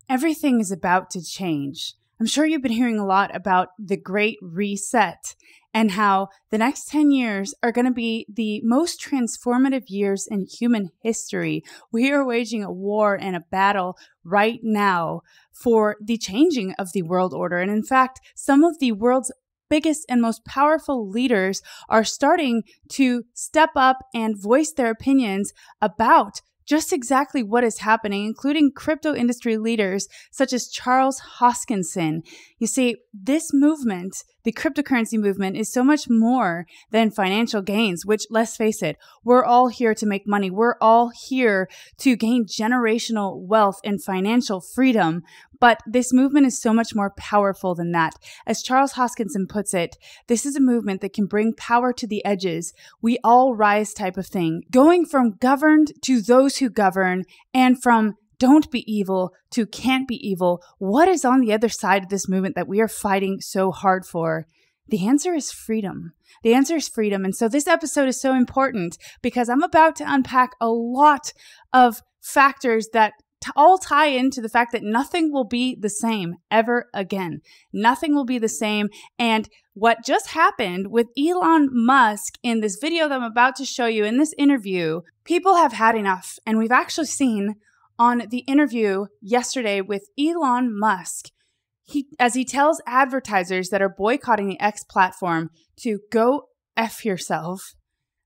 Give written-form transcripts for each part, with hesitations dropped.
Everything is about to change. I'm sure you've been hearing a lot about the Great Reset and how the next 10 years are going to be the most transformative years in human history. We are waging a war and a battle right now for the changing of the world order. And in fact, some of the world's biggest and most powerful leaders are starting to step up and voice their opinions about just exactly what is happening, including crypto industry leaders such as Charles Hoskinson. You see, this movement, the cryptocurrency movement, is so much more than financial gains, which, let's face it, we're all here to make money. We're all here to gain generational wealth and financial freedom. But this movement is so much more powerful than that. As Charles Hoskinson puts it, this is a movement that can bring power to the edges. We all rise type of thing, going from governed to those who govern, and from don't be evil to can't be evil. What is on the other side of this movement that we are fighting so hard for? The answer is freedom. The answer is freedom. And so this episode is so important because I'm about to unpack a lot of factors that all tie into the fact that nothing will be the same ever again. Nothing will be the same. And what just happened with Elon Musk in this video that I'm about to show you in this interview, people have had enough. And we've actually seen on the interview yesterday with Elon Musk, as he tells advertisers that are boycotting the X platform to go F yourself,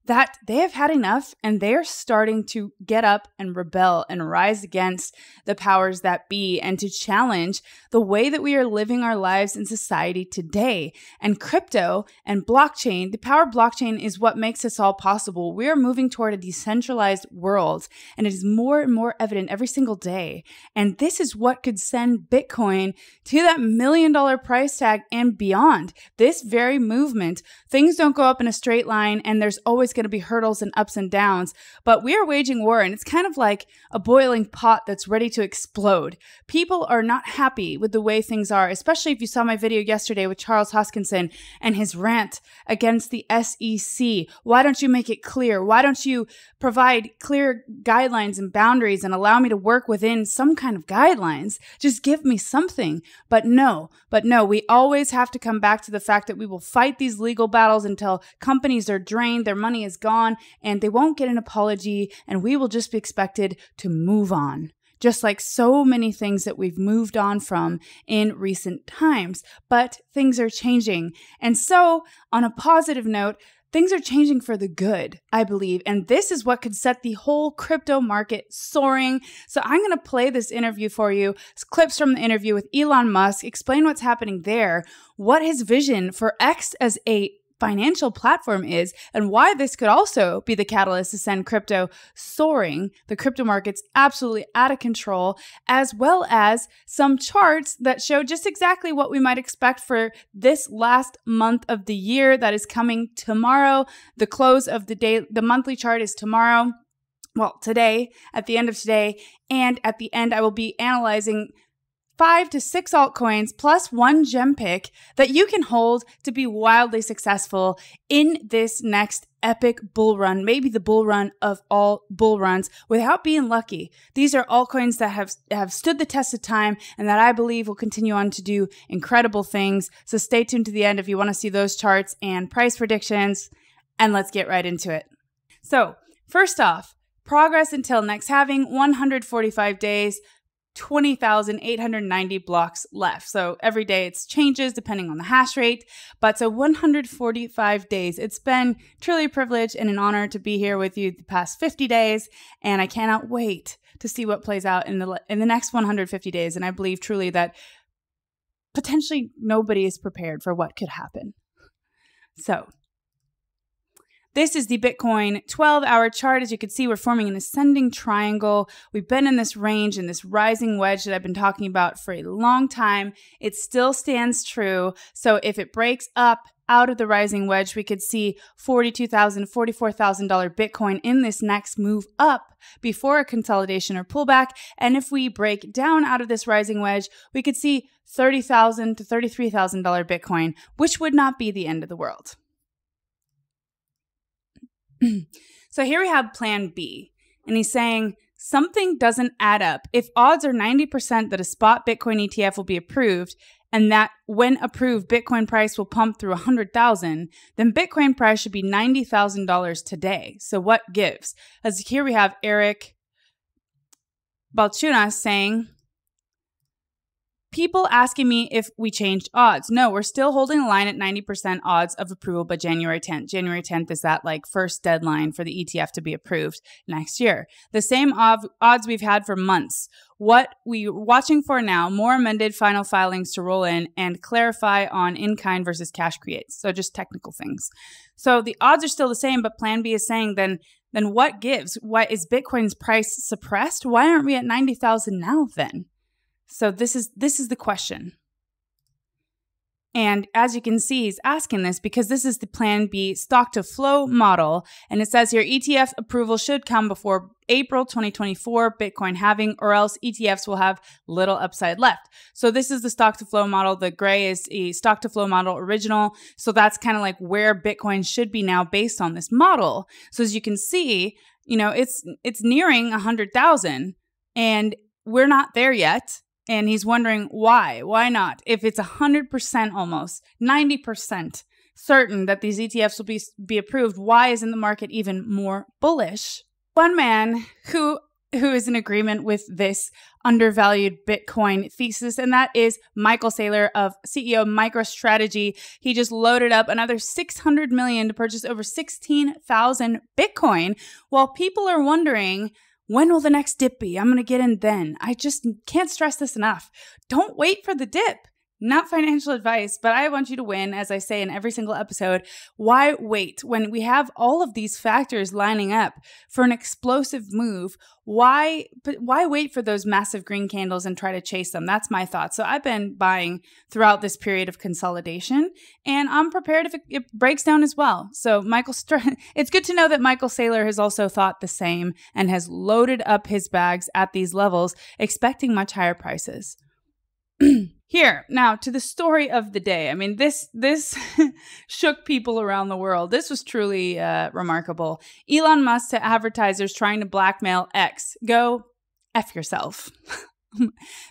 that they have had enough and they're starting to get up and rebel and rise against the powers that be and to challenge the way that we are living our lives in society today. And crypto and blockchain, the power of blockchain is what makes this all possible. We are moving toward a decentralized world, and it is more and more evident every single day. And this is what could send Bitcoin to that $1 million price tag and beyond. This very movement, things don't go up in a straight line, and there's always going to be hurdles and ups and downs, but we are waging war, and it's kind of like a boiling pot that's ready to explode. People are not happy with the way things are, especially if you saw my video yesterday with Charles Hoskinson and his rant against the SEC. Why don't you make it clear? Why don't you provide clear guidelines and boundaries and allow me to work within some kind of guidelines? Just give me something. But no, we always have to come back to the fact that we will fight these legal battles until companies are drained, their money is gone, and they won't get an apology, and we will just be expected to move on. Just like so many things that we've moved on from in recent times. But things are changing. And so, on a positive note, things are changing for the good, I believe. And this is what could set the whole crypto market soaring. So I'm going to play this interview for you. It's clips from the interview with Elon Musk, explain what's happening there, what his vision for X as a financial platform is, and why this could also be the catalyst to send crypto soaring, the crypto market's absolutely out of control, as well as some charts that show just exactly what we might expect for this last month of the year that is coming tomorrow. The close of the day, the monthly chart is tomorrow. Well, today, at the end of today, and at the end, I will be analyzing 5 to 6 altcoins plus one gem pick that you can hold to be wildly successful in this next epic bull run, maybe the bull run of all bull runs, without being lucky. These are altcoins that have stood the test of time and that I believe will continue on to do incredible things. So stay tuned to the end if you want to see those charts and price predictions, and let's get right into it. So first off, progress until next halving, 145 days. 20,890 blocks left. So every day it changes depending on the hash rate, but so 145 days. It's been truly a privilege and an honor to be here with you the past 50 days, and I cannot wait to see what plays out in the next 150 days. And I believe truly that potentially nobody is prepared for what could happen. So this is the Bitcoin 12-hour chart. As you can see, we're forming an ascending triangle. We've been in this range, in this rising wedge that I've been talking about for a long time. It still stands true. So if it breaks up out of the rising wedge, we could see $42,000, $44,000 Bitcoin in this next move up before a consolidation or pullback. And if we break down out of this rising wedge, we could see $30,000 to $33,000 Bitcoin, which would not be the end of the world. So here we have plan B, and he's saying something doesn't add up. If odds are 90% that a spot Bitcoin ETF will be approved, and that when approved, Bitcoin price will pump through 100,000, then Bitcoin price should be $90,000 today. So what gives? As here we have Eric Balchunas saying, people asking me if we changed odds. No, we're still holding the line at 90% odds of approval by January 10th. January 10th is that like first deadline for the ETF to be approved next year. The same odds we've had for months. What we're watching for now, more amended final filings to roll in and clarify on in-kind versus cash creates. So just technical things. So the odds are still the same, but Plan B is saying then what gives? Why is Bitcoin's price suppressed? Why aren't we at 90,000 now then? So this is the question. And as you can see, he's asking this because this is the Plan B stock to flow model. And it says here, ETF approval should come before April 2024 Bitcoin halving, or else ETFs will have little upside left. So this is the stock to flow model. The gray is a stock to flow model original. So that's kind of like where Bitcoin should be now based on this model. So as you can see, it's nearing 100,000 and we're not there yet. And he's wondering why? Why not? If it's 100% almost, 90% certain that these ETFs will be approved, why isn't the market even more bullish? One man who is in agreement with this undervalued Bitcoin thesis, and that is Michael Saylor of CEO MicroStrategy. He just loaded up another $600 million to purchase over 16,000 Bitcoin, while people are wondering, when will the next dip be? I'm going to get in then. I just can't stress this enough. Don't wait for the dip. Not financial advice, but I want you to win, as I say in every single episode. Why wait when we have all of these factors lining up for an explosive move? Why wait for those massive green candles and try to chase them? That's my thought. So I've been buying throughout this period of consolidation, and I'm prepared if it breaks down as well. So it's good to know that Michael Saylor has also thought the same and has loaded up his bags at these levels, expecting much higher prices. Here, now to the story of the day. I mean, this shook people around the world. This was truly remarkable. Elon Musk to advertisers trying to blackmail X. Go F yourself.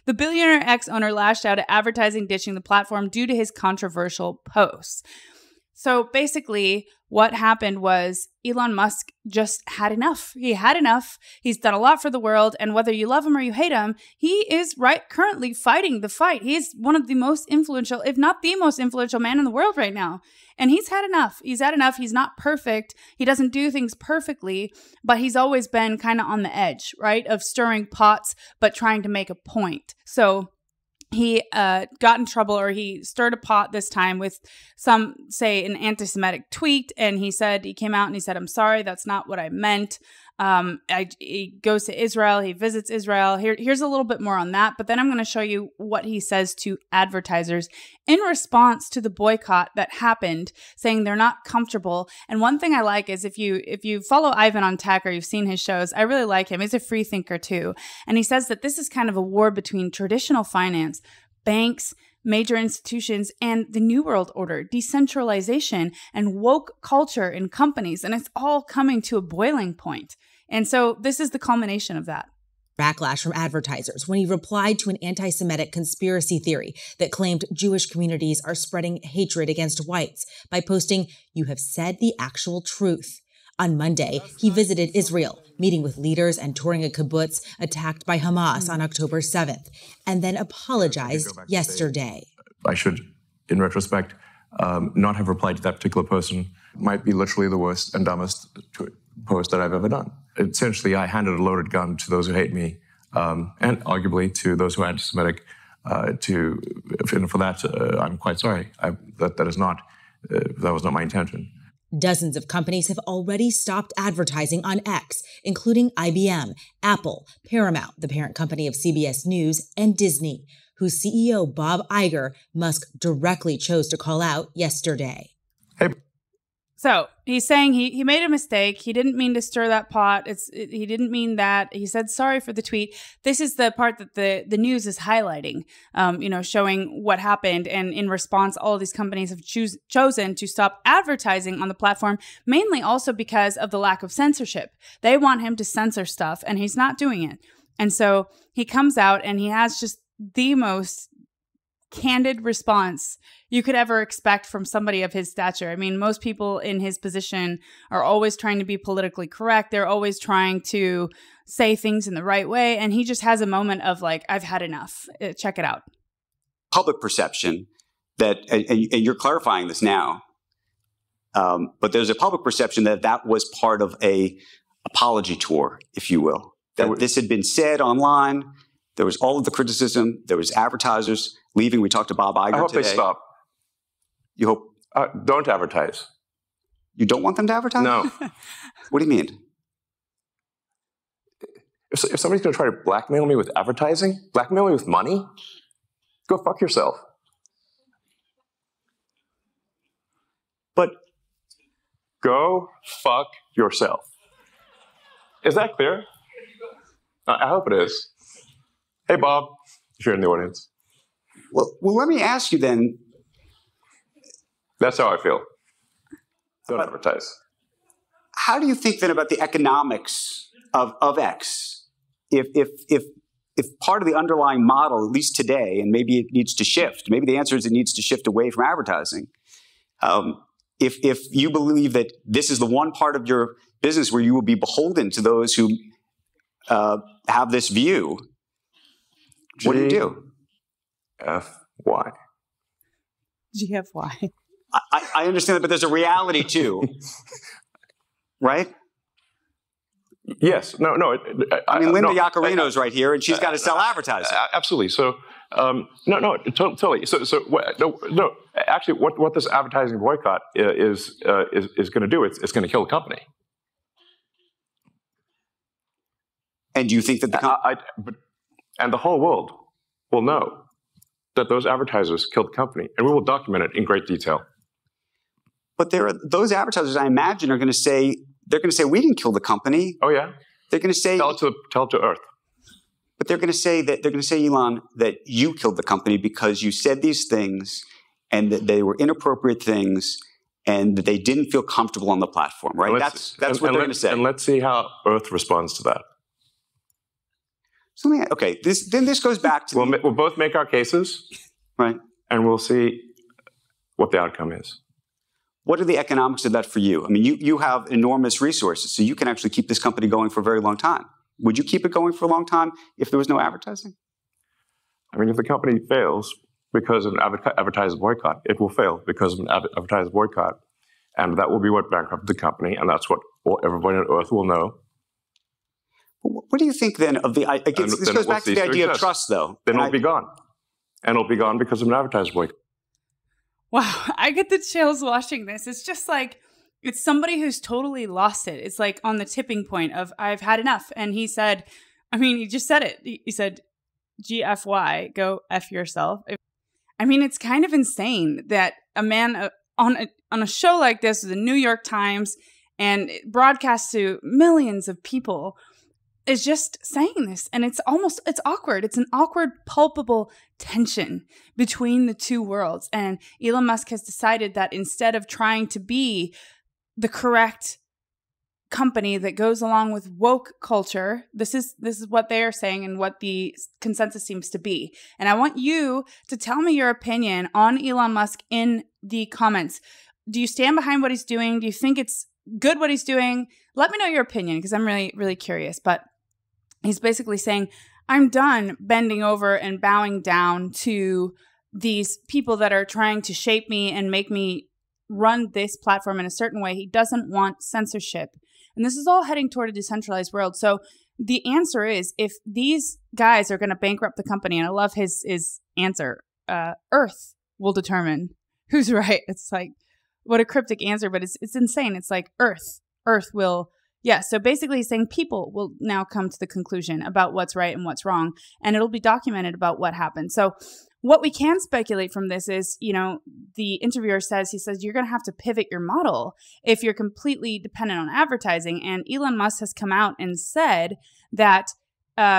The billionaire X owner lashed out at advertising ditching the platform due to his controversial posts. So basically, what happened was Elon Musk just had enough. He had enough. He's done a lot for the world. And whether you love him or you hate him, he is currently fighting the fight. He's one of the most influential, if not the most influential man in the world right now. And he's had enough. He's had enough. He's not perfect. He doesn't do things perfectly, but he's always been kind of on the edge, right? Of stirring pots, but trying to make a point. So he got in trouble, or he stirred a pot this time with some, say, an anti-Semitic tweet. And he came out and he said, I'm sorry, that's not what I meant. He goes to Israel. He visits Israel. Here's a little bit more on that. But then I'm going to show you what he says to advertisers in response to the boycott that happened, saying they're not comfortable. And one thing I like is if you follow Ivan on tech or you've seen his shows, I really like him. He's a free thinker too. And he says that this is kind of a war between traditional finance, banks, major institutions, and the New World Order, decentralization, and woke culture in companies. And it's all coming to a boiling point. And so this is the culmination of that. Backlash from advertisers when he replied to an anti-Semitic conspiracy theory that claimed Jewish communities are spreading hatred against whites by posting, "You have said the actual truth." On Monday, he visited Israel, meeting with leaders and touring a kibbutz attacked by Hamas on October 7th, and then apologized yesterday. I should, in retrospect, not have replied to that particular person. Might be literally the worst and dumbest post that I've ever done. Essentially, I handed a loaded gun to those who hate me, and arguably to those who are anti-Semitic. And for that, I'm quite sorry. That was not my intention. Dozens of companies have already stopped advertising on X, including IBM, Apple, Paramount, the parent company of CBS News, and Disney, whose CEO Bob Iger Musk directly chose to call out yesterday. Hey. So he's saying he made a mistake. He didn't mean to stir that pot. He didn't mean that. He said sorry for the tweet. This is the part that the news is highlighting, showing what happened. And in response, all of these companies have chosen to stop advertising on the platform, mainly also because of the lack of censorship. They want him to censor stuff, and he's not doing it. And so he comes out and he has just the most candid response you could ever expect from somebody of his stature. I mean, most people in his position are always trying to be politically correct. They're always trying to say things in the right way. And he just has a moment of like, I've had enough. Check it out. Public perception that, and you're clarifying this now, but there's a public perception that that was part of a apology tour, if you will. That this had been said online. There was all of the criticism. There was advertisers leaving. We talked to Bob Iger today. I hope they stop. You hope? Don't advertise. You don't want them to advertise? No. What do you mean? If somebody's going to try to blackmail me with advertising, blackmail me with money, go fuck yourself. But go fuck yourself. Is that clear? I hope it is. Hey, Bob, if you're in the audience. Well, let me ask you then. That's how I feel. Don't advertise. How do you think then about the economics of X? If part of the underlying model, at least today, and maybe it needs to shift, maybe the answer is it needs to shift away from advertising. If you believe that this is the one part of your business where you will be beholden to those who have this view, what do you do? GFY. GFY. I understand that, but there's a reality too, right? Yes. No. I mean, Linda Yaccarino's right here, and she's got to sell advertising. Absolutely. So, totally. No. Actually, what this advertising boycott is going to do, it's going to kill the company. And do you think that and the whole world will know that those advertisers killed the company, and we will document it in great detail. But those advertisers, I imagine, are going to say, we didn't kill the company. Oh yeah. They're going to say, tell it to Earth. But they're going to say, Elon, that you killed the company because you said these things, and that they were inappropriate things, and that they didn't feel comfortable on the platform. Right? That's what they're going to say. And let's see how Earth responds to that. So this goes back to we'll both make our cases, right? And we'll see what the outcome is. What are the economics of that for you? I mean, you have enormous resources, so you can actually keep this company going for a very long time. Would you keep it going for a long time if there was no advertising? I mean, if the company fails because of an advertiser boycott, it will fail because of an advertiser boycott. And that will be what bankrupted the company, and that's what everybody on Earth will know. What do you think then of the... this goes back to the idea of trust, though. Then it'll be gone. And it'll be gone because of an advertiser boycott. Wow, I get the chills watching this. It's just like, it's somebody who's totally lost it. It's like on the tipping point of, I've had enough. And he said, he just said it. He said, GFY, go F yourself. I mean, it's kind of insane that a man on a show like this, the New York Times, and broadcast to millions of people, is just saying this. And it's awkward. It's an awkward, palpable tension between the two worlds. And Elon Musk has decided that instead of trying to be the correct company that goes along with woke culture, this is what they are saying and what the consensus seems to be. And I want you to tell me your opinion on Elon Musk in the comments. Do you stand behind what he's doing? Do you think it's good what he's doing? Let me know your opinion, because I'm really, really curious. But he's basically saying, I'm done bending over and bowing down to these people that are trying to shape me and make me run this platform in a certain way. He doesn't want censorship. And this is all heading toward a decentralized world. So the answer is, if these guys are going to bankrupt the company, and I love his answer, Earth will determine who's right. It's like, what a cryptic answer, but it's insane. It's like Earth will... Yeah, so basically he's saying people will now come to the conclusion about what's right and what's wrong, and it'll be documented about what happened. So what we can speculate from this is, the interviewer says, you're going to have to pivot your model if you're completely dependent on advertising. And Elon Musk has come out and said that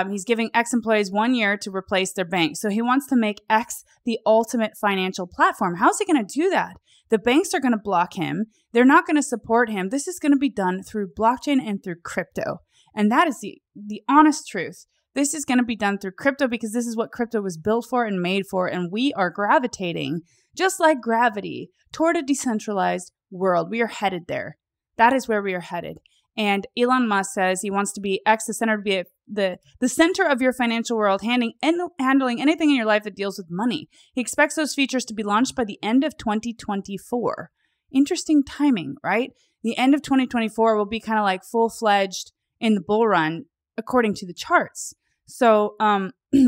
he's giving X employees 1 year to replace their bank. So he wants to make X the ultimate financial platform. How's he going to do that? The banks are going to block him. They're not going to support him. This is going to be done through blockchain and through crypto. And that is the honest truth. This is going to be done through crypto because this is what crypto was built for and made for. And we are gravitating, just like gravity, toward a decentralized world. We are headed there. That is where we are headed. And Elon Musk says he wants to be X, the center, to be the center of your financial world, handling anything in your life that deals with money. He expects those features to be launched by the end of 2024. Interesting timing, right? The end of 2024 will be kind of like full-fledged in the bull run, according to the charts. So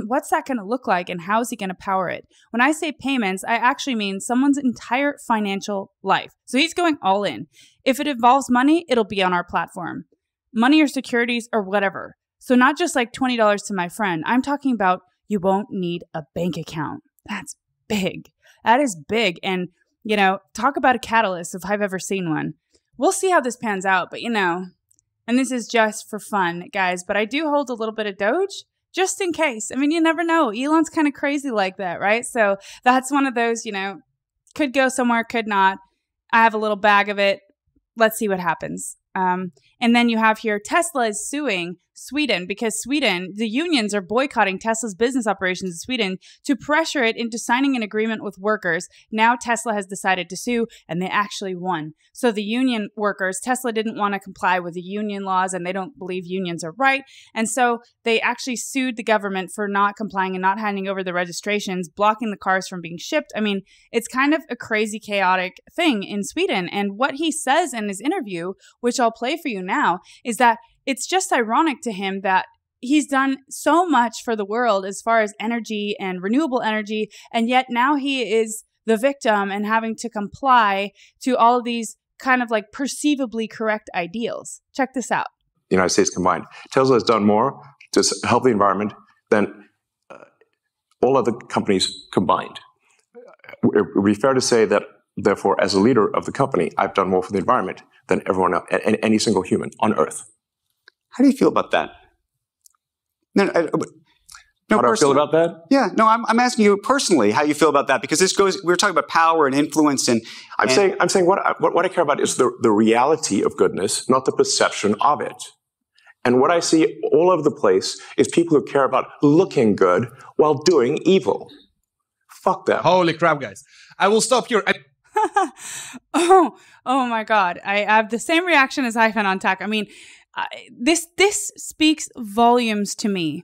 what's that going to look like, and how is he going to power it? When I say payments, I actually mean someone's entire financial life. So he's going all in. If it involves money, it'll be on our platform. Money or securities or whatever. So not just like $20 to my friend. I'm talking about you won't need a bank account. That's big. That is big. And, talk about a catalyst if I've ever seen one. We'll see how this pans out, but and this is just for fun, guys, but I do hold a little bit of Doge just in case. I mean, you never know. Elon's kind of crazy like that, right? So that's one of those, could go somewhere, could not. I have a little bag of it. Let's see what happens. And then you have here, Tesla is suing Sweden because Sweden, the unions are boycotting Tesla's business operations in Sweden to pressure it into signing an agreement with workers. Now Tesla has decided to sue, and they actually won. So the union workers, Tesla didn't want to comply with the union laws, and they don't believe unions are right. And so they actually sued the government for not complying and not handing over the registrations, blocking the cars from being shipped. I mean, it's kind of a crazy, chaotic thing in Sweden. And what he says in his interview, which I'll play for you now, is that it's just ironic to him that he's done so much for the world as far as energy and renewable energy, and yet now he is the victim and having to comply to all of these kind of like perceivably correct ideals. Check this out. The United States combined. Tesla has done more to help the environment than all other companies combined. It would be fair to say that, therefore, as a leader of the company, I've done more for the environment than everyone else, and any single human on Earth. How do you feel about that? No, how do I feel about that? Yeah, no, I'm asking you personally how you feel about that, because we're talking about power and influence, and I'm saying what I care about is the reality of goodness, not the perception of it. And what I see all over the place is people who care about looking good while doing evil. Fuck them. Holy crap, guys. I will stop here. Oh my God. I have the same reaction as Hyphen on Tech. I mean, this speaks volumes to me.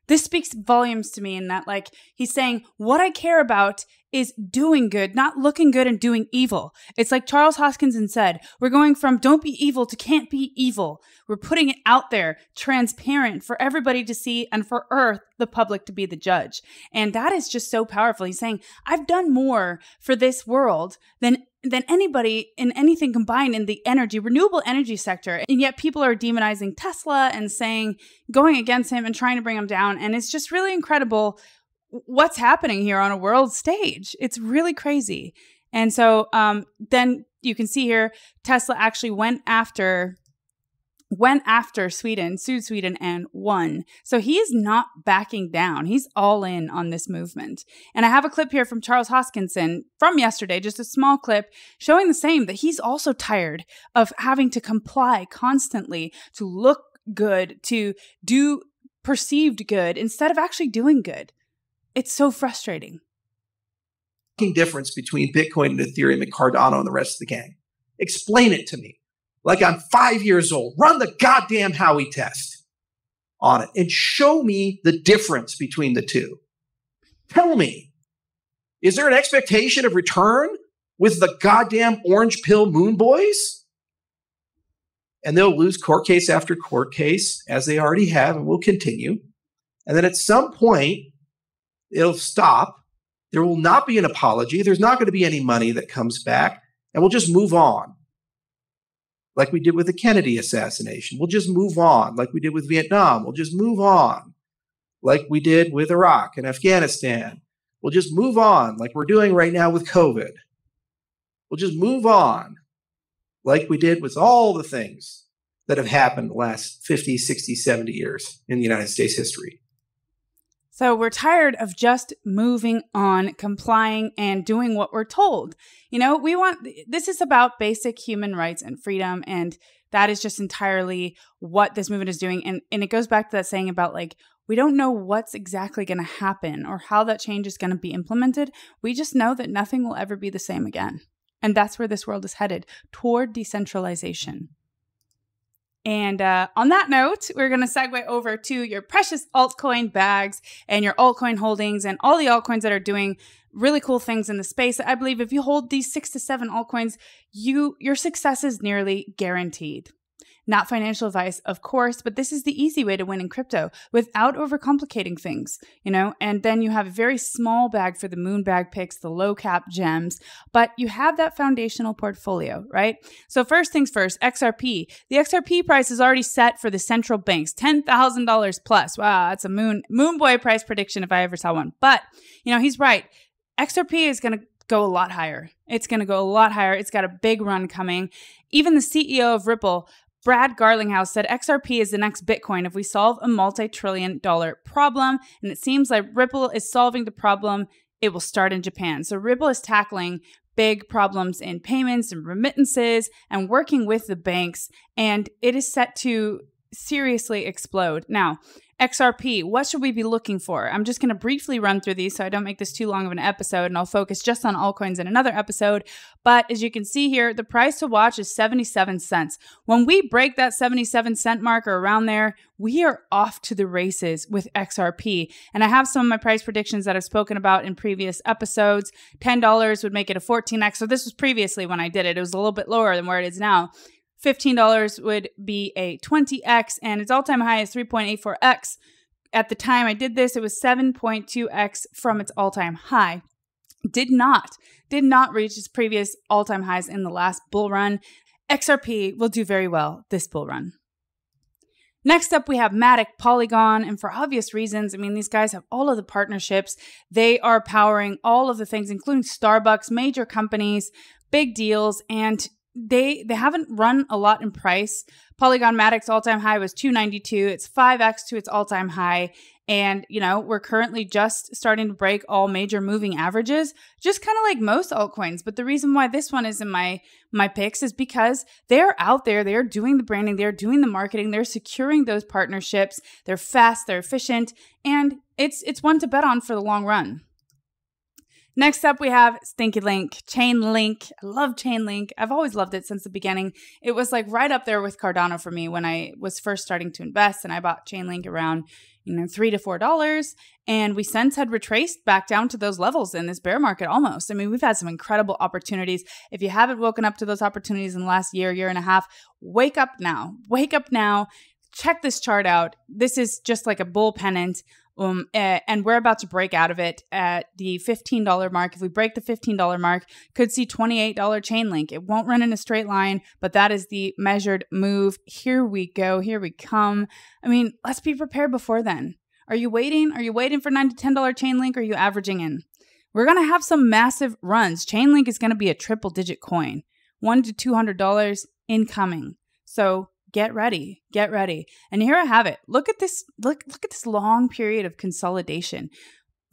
This speaks volumes to me in that, like, he's saying, what I care about is doing good, not looking good and doing evil. It's like Charles Hoskinson said, we're going from don't be evil to can't be evil. We're putting it out there, transparent for everybody to see, and for Earth, the public, to be the judge. And that is just so powerful. He's saying, I've done more for this world than anybody in anything combined in the renewable energy sector. And yet people are demonizing Tesla and going against him and trying to bring him down. And it's just really incredible what's happening here on a world stage. It's really crazy. And so then you can see here, Tesla actually went after Sweden, sued Sweden, and won. So he is not backing down. He's all in on this movement. And I have a clip here from Charles Hoskinson from yesterday, just a small clip showing the same, that he's also tired of having to comply constantly to look good, to do perceived good instead of actually doing good. It's so frustrating. Difference between Bitcoin and Ethereum and Cardano and the rest of the gang. Explain it to me. Like I'm 5 years old. Run the goddamn Howey test on it and show me the difference between the two. Tell me, is there an expectation of return with the goddamn orange pill moon boys? And they'll lose court case after court case, as they already have, and will continue. And then at some point, it'll stop. There will not be an apology. There's not going to be any money that comes back, and we'll just move on. Like we did with the Kennedy assassination. We'll just move on. Like we did with Vietnam. We'll just move on. Like we did with Iraq and Afghanistan. We'll just move on like we're doing right now with COVID. We'll just move on like we did with all the things that have happened the last 50, 60, 70 years in the United States history. So we're tired of just moving on, complying, and doing what we're told. This is about basic human rights and freedom, and that is just entirely what this movement is doing. And it goes back to that saying about we don't know what's exactly going to happen or how that change is going to be implemented. We just know that nothing will ever be the same again. And that's where this world is headed, toward decentralization. And on that note, we're going to segue over to your precious altcoin bags and your altcoin holdings and all the altcoins that are doing really cool things in the space. I believe if you hold these 6 to 7 altcoins, your success is nearly guaranteed. Not financial advice, of course, but this is the easy way to win in crypto without overcomplicating things, and then you have a very small bag for the moon bag picks, the low cap gems, but you have that foundational portfolio, right? So first things first, XRP. The XRP price is already set for the central banks, $10,000 plus. Wow, that's a moon boy price prediction if I ever saw one. But, he's right. XRP is going to go a lot higher. It's going to go a lot higher. It's got a big run coming. Even the CEO of Ripple, Brad Garlinghouse, said XRP is the next Bitcoin if we solve a multi-trillion-dollar problem. And it seems like Ripple is solving the problem. It will start in Japan. So Ripple is tackling big problems in payments and remittances and working with the banks. And it is set to seriously explode. Now, XRP, what should we be looking for? I'm just going to briefly run through these so I don't make this too long of an episode, and I'll focus just on altcoins in another episode. But as you can see here, the price to watch is 77 cents. When we break that 77-cent mark or around there, we are off to the races with XRP. And I have some of my price predictions that I've spoken about in previous episodes. $10 would make it a 14x. So this was previously when I did it. It was a little bit lower than where it is now. $15 would be a 20x, and its all-time high is 3.84x. At the time I did this, it was 7.2x from its all-time high. Did not reach its previous all-time highs in the last bull run. XRP will do very well this bull run. Next up, we have Matic, Polygon, and for obvious reasons, these guys have all of the partnerships. They are powering all of the things, including Starbucks, major companies, big deals, and they haven't run a lot in price. Polygon Matic's all-time high was 292. It's 5x to its all-time high. And, we're currently just starting to break all major moving averages, just kind of like most altcoins. But the reason why this one is in my picks is because they're out there. They're doing the branding. They're doing the marketing. They're securing those partnerships. They're fast. They're efficient. And it's one to bet on for the long run. Next up, we have Stinky Link, Chainlink. I love Chainlink. I've always loved it since the beginning. It was right up there with Cardano for me when I was first starting to invest, and I bought Chainlink around $3 to $4, and we since had retraced back down to those levels in this bear market almost. We've had some incredible opportunities. If you haven't woken up to those opportunities in the last year and a half, wake up now. Wake up now. Check this chart out. This is just like a bull pennant. And we're about to break out of it at the $15 mark. If we break the $15 mark, could see $28 Chainlink. It won't run in a straight line, but that is the measured move. Here we go. Here we come. Let's be prepared before then. Are you waiting? Are you waiting for $9 to $10 Chainlink, or are you averaging in? We're going to have some massive runs. Chainlink is going to be a triple-digit coin, $100 to $200 incoming. So get ready. And here I have it. Look at this long period of consolidation.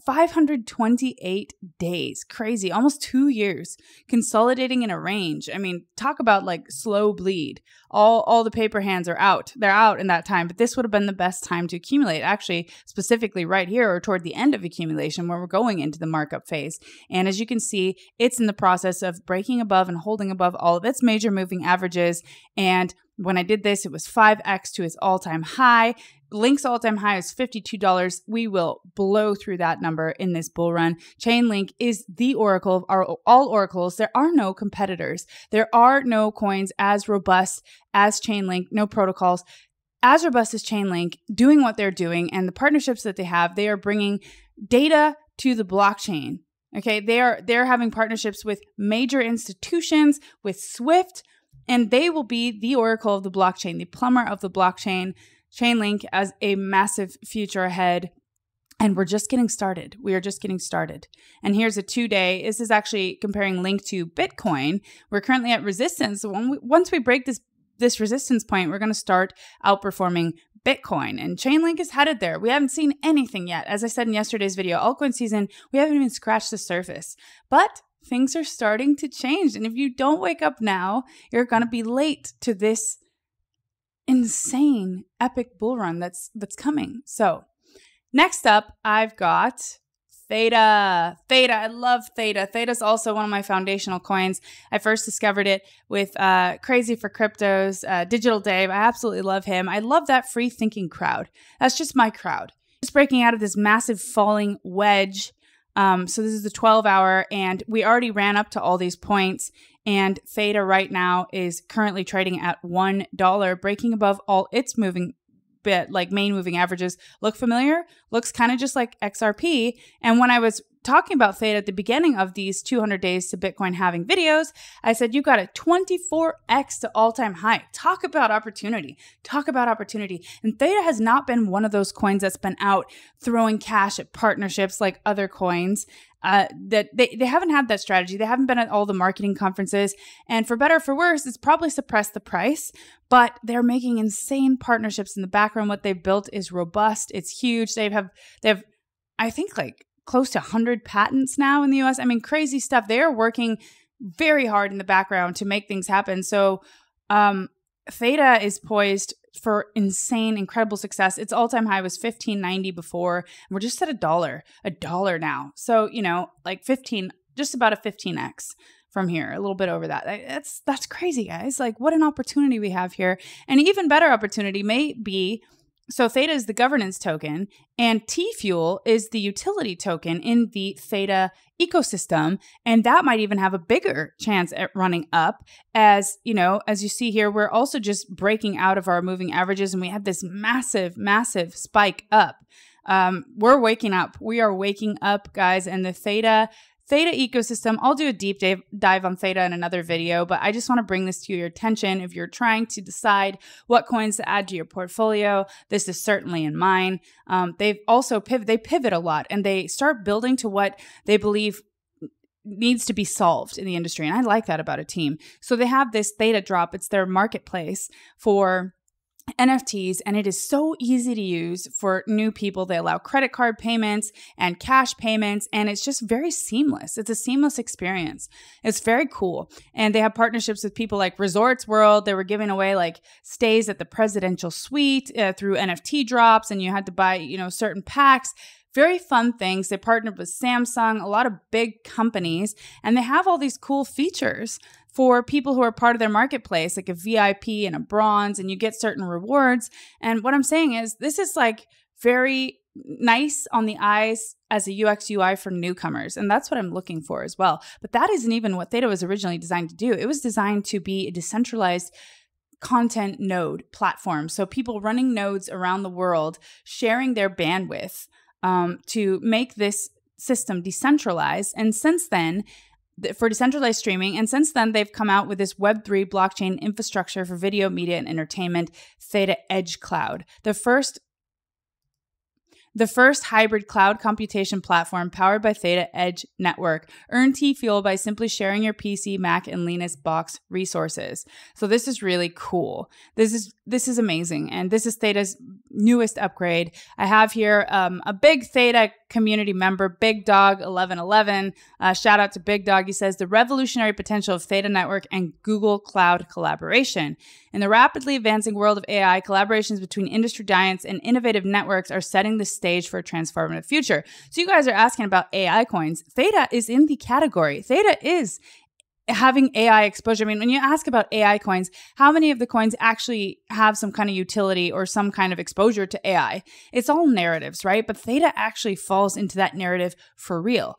528 days. Crazy. Almost 2 years consolidating in a range. Talk about slow bleed. All the paper hands are out. They're out in that time, but this would have been the best time to accumulate. Actually, specifically right here or toward the end of accumulation where we're going into the markup phase. And as you can see, it's in the process of breaking above and holding above all of its major moving averages. And when I did this, it was 5x to its all-time high. Link's all-time high is $52. We will blow through that number in this bull run. Chainlink is the oracle of all oracles. There are no competitors. There are no coins as robust as Chainlink, no protocols as robust as Chainlink doing what they're doing, and the partnerships that they have. They are bringing data to the blockchain. Okay, they're having partnerships with major institutions, with Swift, and they will be the oracle of the blockchain, the plumber of the blockchain. Chainlink as a massive future ahead. And we're just getting started. We are just getting started. And here's a 2-day. This is actually comparing Link to Bitcoin. We're currently at resistance. So once we break this resistance point, we're going to start outperforming Bitcoin. And Chainlink is headed there. We haven't seen anything yet. As I said in yesterday's video, altcoin season, we haven't even scratched the surface. But things are starting to change. And if you don't wake up now, you're going to be late to this insane epic bull run that's coming. So next up, I've got THETA. THETA, I love THETA. THETA is also one of my foundational coins. I first discovered it with Crazy for Cryptos, Digital Dave. I absolutely love him. I love that free thinking crowd. That's just my crowd. Just breaking out of this massive falling wedge. So this is the 12-hour, and we already ran up to all these points. And THETA right now is currently trading at $1, breaking above all its main moving averages. Look familiar? Looks kind of just like XRP. And when I was talking about THETA at the beginning of these 200 days to Bitcoin halving videos, I said, you got a 24x to all-time high. Talk about opportunity. Talk about opportunity. And THETA has not been one of those coins that's been out throwing cash at partnerships like other coins. That they haven't had that strategy. They haven't been at all the marketing conferences. And for better or for worse, it's probably suppressed the price, but they're making insane partnerships in the background. What they've built is robust. It's huge. They have, I think, like close to 100 patents now in the US. I mean, crazy stuff. They are working very hard in the background to make things happen. So THETA is poised for insane, incredible success. Its all-time high was $15.90 before, and we're just at $1 now. So, like 15, just about a 15x from here, a little bit over that. That's crazy, guys. Like, what an opportunity we have here. And an even better opportunity may be, so THETA is the governance token, and T-Fuel is the utility token in the THETA ecosystem. And that might even have a bigger chance at running up. As you see here, we're also just breaking out of our moving averages, and we have this massive, massive spike up. We're waking up. We are waking up, guys, and the THETA ecosystem. I'll do a deep dive on THETA in another video, but I just want to bring this to your attention. If you're trying to decide what coins to add to your portfolio, this is certainly in mine. They've also pivot a lot, and they start building to what they believe needs to be solved in the industry. And I like that about a team. So they have this THETA drop. It's their marketplace for NFTs, and it is so easy to use for new people. They allow credit card payments and cash payments, and it's just very seamless. It's a seamless experience. It's very cool. And they have partnerships with people like Resorts World. They were giving away like stays at the presidential suite through NFT drops, and you had to buy, certain packs. Very fun things. They partnered with Samsung, a lot of big companies, and they have all these cool features for people who are part of their marketplace, like a VIP and a bronze, and you get certain rewards. And what I'm saying is this is like very nice on the eyes as a UX UI for newcomers. And that's what I'm looking for as well. But that isn't even what THETA was originally designed to do. It was designed to be a decentralized content node platform. So people running nodes around the world, sharing their bandwidth to make this system decentralized. And since then, for decentralized streaming, and since then, they've come out with this Web3 blockchain infrastructure for video, media, and entertainment, THETA Edge Cloud, the first hybrid cloud computation platform powered by THETA Edge Network. Earn T-Fuel by simply sharing your PC, Mac, and Linux box resources. So this is really cool. This is amazing. And this is THETA's newest upgrade. I have here a big THETA community member, Big Dog 1111. Shout out to Big Dog. He says, the revolutionary potential of THETA Network and Google Cloud collaboration. In the rapidly advancing world of AI, collaborations between industry giants and innovative networks are setting the stage for a transformative future. So you guys are asking about AI coins. THETA is in the category. THETA is having AI exposure. I mean, when you ask about AI coins, how many of the coins actually have some kind of utility or some kind of exposure to AI? It's all narratives, right? But THETA actually falls into that narrative for real.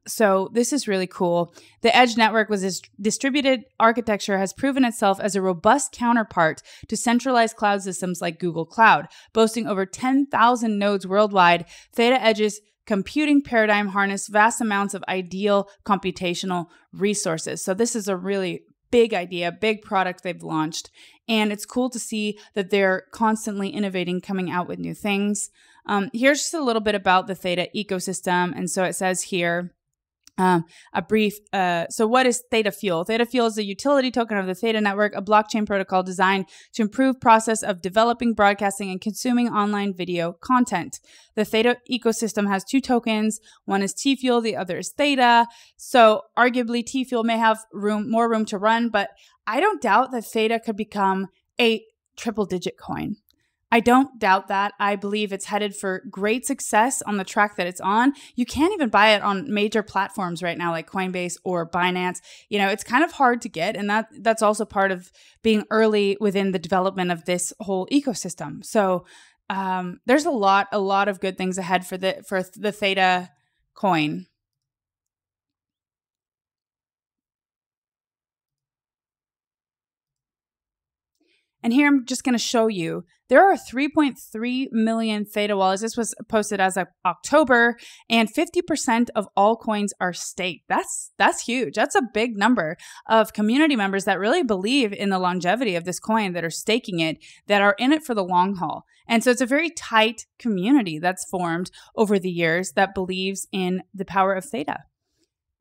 So this is really cool. The Edge Network with its distributed architecture has proven itself as a robust counterpart to centralized cloud systems like Google Cloud. Boasting over 10,000 nodes worldwide, THETA Edge's computing paradigm harness vast amounts of ideal computational resources. So this is a really big idea, big product they've launched. And it's cool to see that they're constantly innovating, coming out with new things. Here's just a little bit about the THETA ecosystem. And so it says here, a brief. So what is THETA Fuel? THETA Fuel is a utility token of the THETA network, a blockchain protocol designed to improve process of developing, broadcasting, and consuming online video content. The THETA ecosystem has two tokens. One is T-Fuel, the other is THETA. So arguably T-Fuel may have more room to run, but I don't doubt that THETA could become a triple-digit coin. I don't doubt that. I believe it's headed for great success on the track that it's on. You can't even buy it on major platforms right now like Coinbase or Binance. It's kind of hard to get, and that's also part of being early within the development of this whole ecosystem. So there's a lot of good things ahead for the THETA coin. And here I'm just going to show you, there are 3.3 million THETA wallets. This was posted as of October, and 50% of all coins are staked. That's huge. That's a big number of community members that really believe in the longevity of this coin, that are staking it, that are in it for the long haul. And so it's a very tight community that's formed over the years that believes in the power of THETA.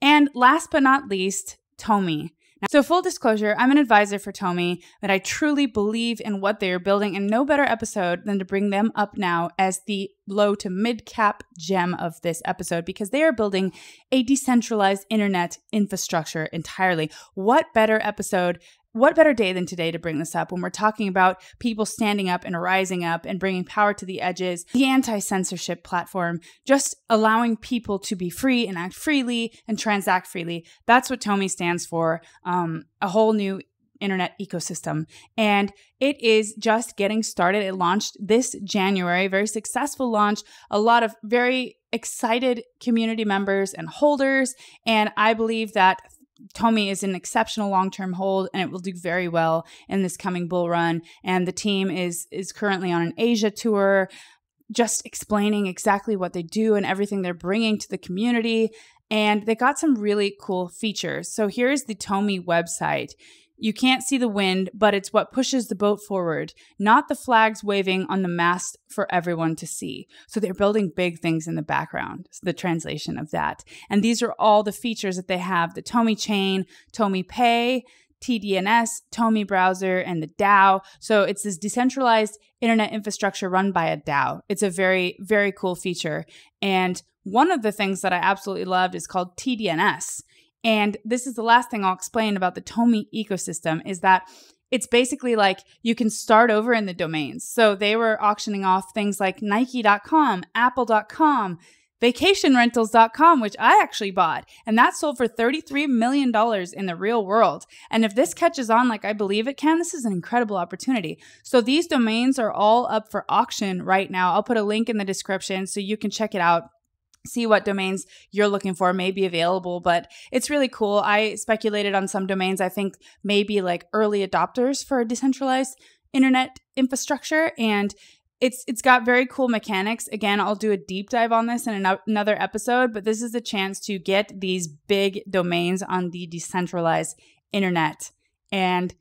And last but not least, TOMI. So full disclosure, I'm an advisor for TOMI, but I truly believe in what they are building, and no better episode than to bring them up now as the low to mid cap gem of this episode, because they are building a decentralized internet infrastructure entirely. What better day than today to bring this up when we're talking about people standing up and rising up and bringing power to the edges, the anti-censorship platform, just allowing people to be free and act freely and transact freely. That's what TOMI stands for, a whole new internet ecosystem. And it is just getting started. It launched this January, very successful launch, a lot of very excited community members and holders. And I believe that TOMI is an exceptional long-term hold, and it will do very well in this coming bull run. And the team is currently on an Asia tour, just explaining exactly what they do and everything they're bringing to the community. And they got some really cool features. So here's the TOMI website. You can't see the wind, but it's what pushes the boat forward, not the flags waving on the mast for everyone to see. So they're building big things in the background, the translation of that. And these are all the features that they have: the TOMI chain, TOMI Pay, TDNS, TOMI browser, and the DAO. So it's this decentralized internet infrastructure run by a DAO. It's a very, very cool feature. And one of the things that I absolutely loved is called TDNS. And this is the last thing I'll explain about the TOMI ecosystem, is that it's basically like you can start over in the domains. So they were auctioning off things like Nike.com, Apple.com, vacationrentals.com, which I actually bought. And that sold for $33 million in the real world. And if this catches on like I believe it can, this is an incredible opportunity. So these domains are all up for auction right now. I'll put a link in the description so you can check it out, see what domains you're looking for may be available. But it's really cool. I speculated on some domains, I think maybe like early adopters for a decentralized internet infrastructure. And it's got very cool mechanics. Again, I'll do a deep dive on this in another episode, but this is a chance to get these big domains on the decentralized internet. And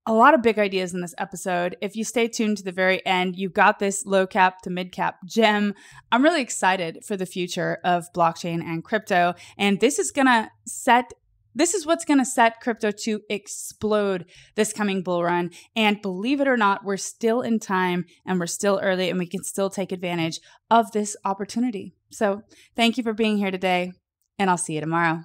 a lot of big ideas in this episode. If you stay tuned to the very end, you've got this low cap to mid cap gem. I'm really excited for the future of blockchain and crypto. And this is what's going to set crypto to explode this coming bull run. And believe it or not, we're still in time and we're still early, and we can still take advantage of this opportunity. So thank you for being here today, and I'll see you tomorrow.